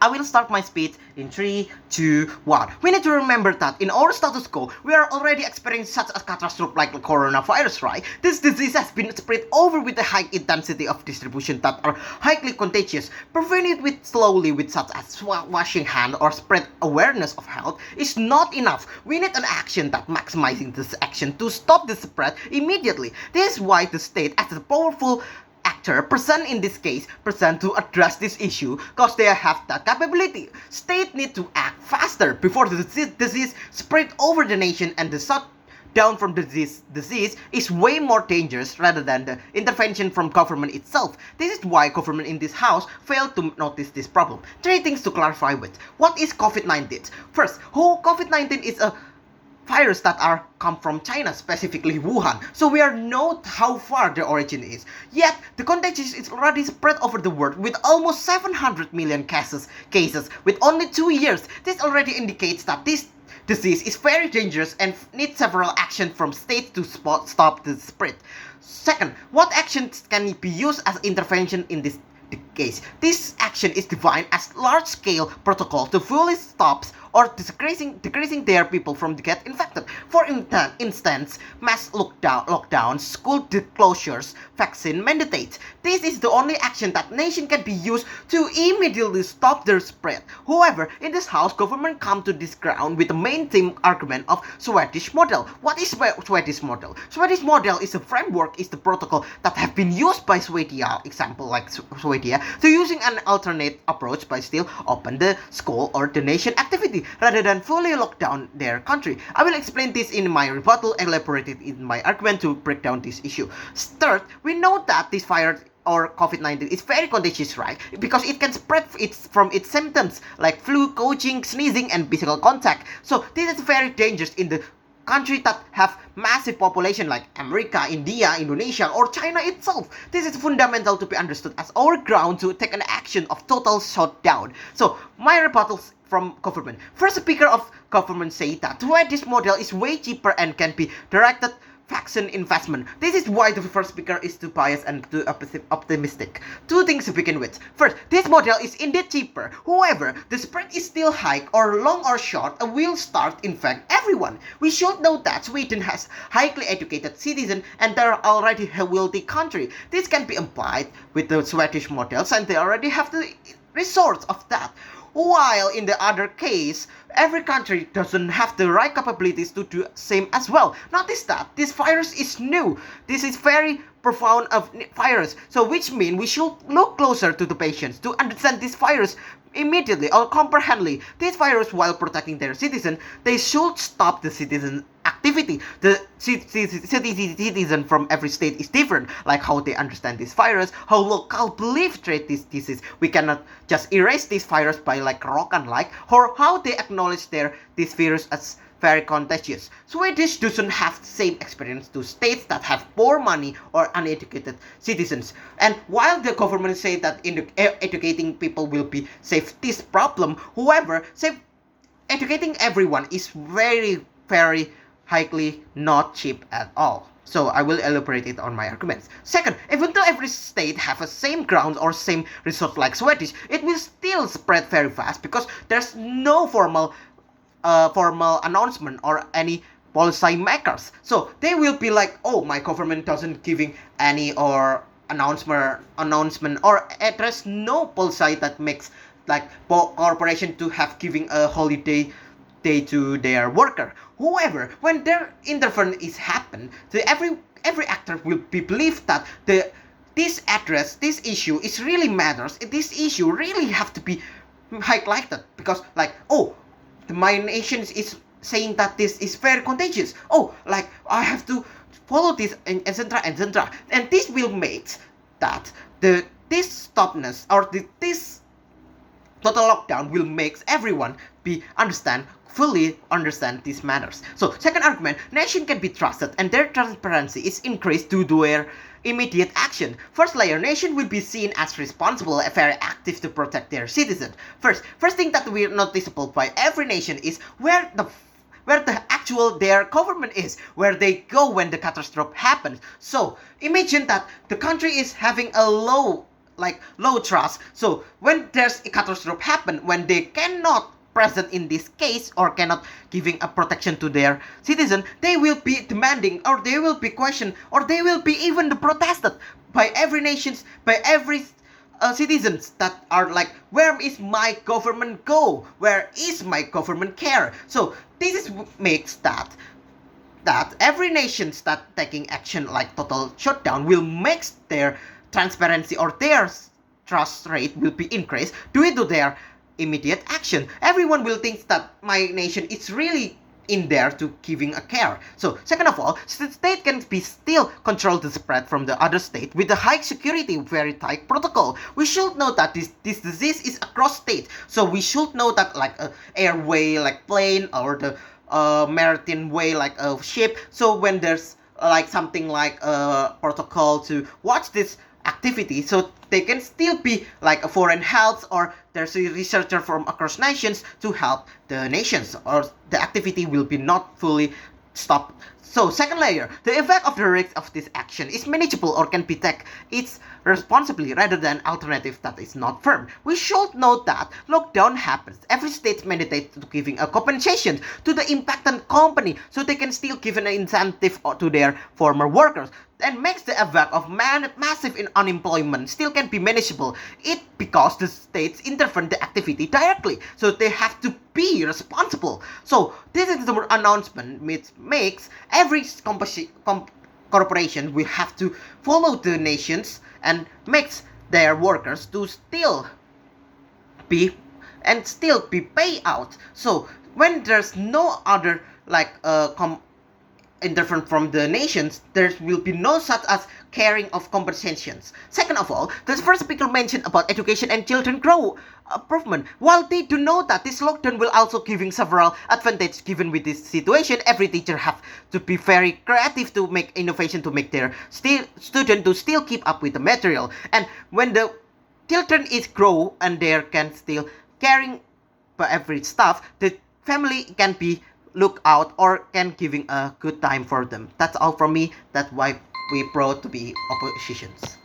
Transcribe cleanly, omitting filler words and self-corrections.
I will start my speech in 3, 2, 1. We need to remember that in our status quo, we are already experiencing such a catastrophe like the coronavirus, right? This disease has been spread over with a high intensity of distribution that are highly contagious. Prevent it with slowly with such as washing hands or spread awareness of health is not enough. We need an action that maximizing this action to stop the spread immediately. This is why the state as a powerful actor present in this case present to address this issue because they have that capability. State need to act faster before the disease spread over the nation, and the shutdown from the disease is way more dangerous rather than the intervention from government itself. This is why government in this house failed to notice this problem. 3 things to clarify with. What is COVID-19? First, COVID-19 is a virus that are come from China, specifically Wuhan. So we are not how far the origin is. Yet the contagion is already spread over the world with almost 700 million cases with only 2 years. This already indicates that this disease is very dangerous and needs several actions from states to stop the spread. Second, what actions can be used as intervention in this case? This action is defined as large-scale protocol to fully stop or decreasing their people from get infected. For instance, mass lockdowns, school closures, vaccine mandates. This is the only action that nation can be used to immediately stop their spread. However, in this house, government come to this ground with the main theme argument of Swedish model. What is Swedish model? Swedish model is a framework, is the protocol that have been used by Sweden, example like Sweden, to using an alternate approach by still open the school or the nation activity rather than fully lock down their country. I will explain this in my rebuttal and elaborate it in my argument to break down this issue. Third, we know that this virus or COVID-19 is very contagious, right? Because it can spread from its symptoms like flu, coughing, sneezing, and physical contact. So this is very dangerous in the country that have massive population like America, India, Indonesia, or China itself. This is fundamental to be understood as our ground to take an action of total shutdown. So my rebuttals from government. First speaker of government say that this model is way cheaper and can be directed vaccine investment. This is why the first speaker is too biased and too optimistic. 2 things to begin with. First, this model is indeed cheaper. However, the spread is still high or long or short will start infect everyone. We should know that Sweden has highly educated citizens and they are already a wealthy country. This can be applied with the Swedish models and they already have the resource of that. While in the other case, every country doesn't have the right capabilities to do same as well. Notice that this virus is new. This is very profound of virus. So which means we should look closer to the patients to understand this virus immediately or comprehensively. This virus, while protecting their citizen, they should stop the citizen activity. The citizen from every state is different, like how they understand this virus, how local belief treat this disease. We cannot just erase this virus by like rock and like, or how they acknowledge this virus as very contagious. Swedish doesn't have the same experience to states that have poor money or uneducated citizens. And while the government say that educating people will be save this problem, however, educating everyone is very highly not cheap at all. So I will elaborate it on my arguments. Second, even though every state have a same ground or same resource like Swedish, it will still spread very fast because there's no formal announcement or any policy makers. So they will be like, oh, my government doesn't giving any or announcement or there's no policy that makes like corporation to have giving a holiday day to their worker. However, when their intervention is happen, every actor will be believed that this issue is really matters. This issue really have to be highlighted because like, oh, my nation is saying that this is very contagious. Oh, like I have to follow this, and etc. etc. And this will make that this stopness or this total lockdown will make everyone fully understand these matters. So second argument, nation can be trusted and their transparency is increased due to their immediate action. First layer, nation will be seen as responsible and very active to protect their citizens. First thing that we noticeable by every nation is where the actual their government is, where they go when the catastrophe happens. So imagine that the country is having a low like low trust. So when there's a catastrophe happen, when they cannot present in this case or cannot giving a protection to their citizen, they will be demanding or they will be questioned or they will be even protested by every nations, by every citizens that are like, where is my government go? Where is my government care? So this is makes that every nation start taking action like total shutdown will make their transparency or their trust rate will be increased due to their immediate action. Everyone will think that my nation is really in there to giving a care. So second of all, the state can be still control the spread from the other state with the high security, very tight protocol. We should know that this disease is across state. So we should know that like a airway like plane or the maritime way like a ship. So when there's like something like a protocol to watch this activity, so they can still be like a foreign health or there's a researcher from across nations to help the nations or the activity will be not fully stopped. So second layer, the effect of the risk of this action is manageable or can be taken its responsibly rather than alternative that is not firm. We should note that lockdown happens. Every state mandated to giving a compensation to the impacted company so they can still give an incentive to their former workers and makes the effect of massive unemployment still can be manageable. It because the states intervene the activity directly, so they have to be responsible. So this is the announcement which makes every corporation will have to follow the nations and makes their workers to still be paid out. So when there's no other like interference from the nations, there will be no such as caring of compensations. Second of all, the first speaker mentioned about education and children grow improvement. While they do know that this lockdown will also giving several advantages given with this situation, every teacher have to be very creative to make innovation to make their student to still keep up with the material. And when the children is grow and they can still caring for every stuff, the family can be look out or can giving a good time for them. That's all from me. That's why we proud to be oppositions.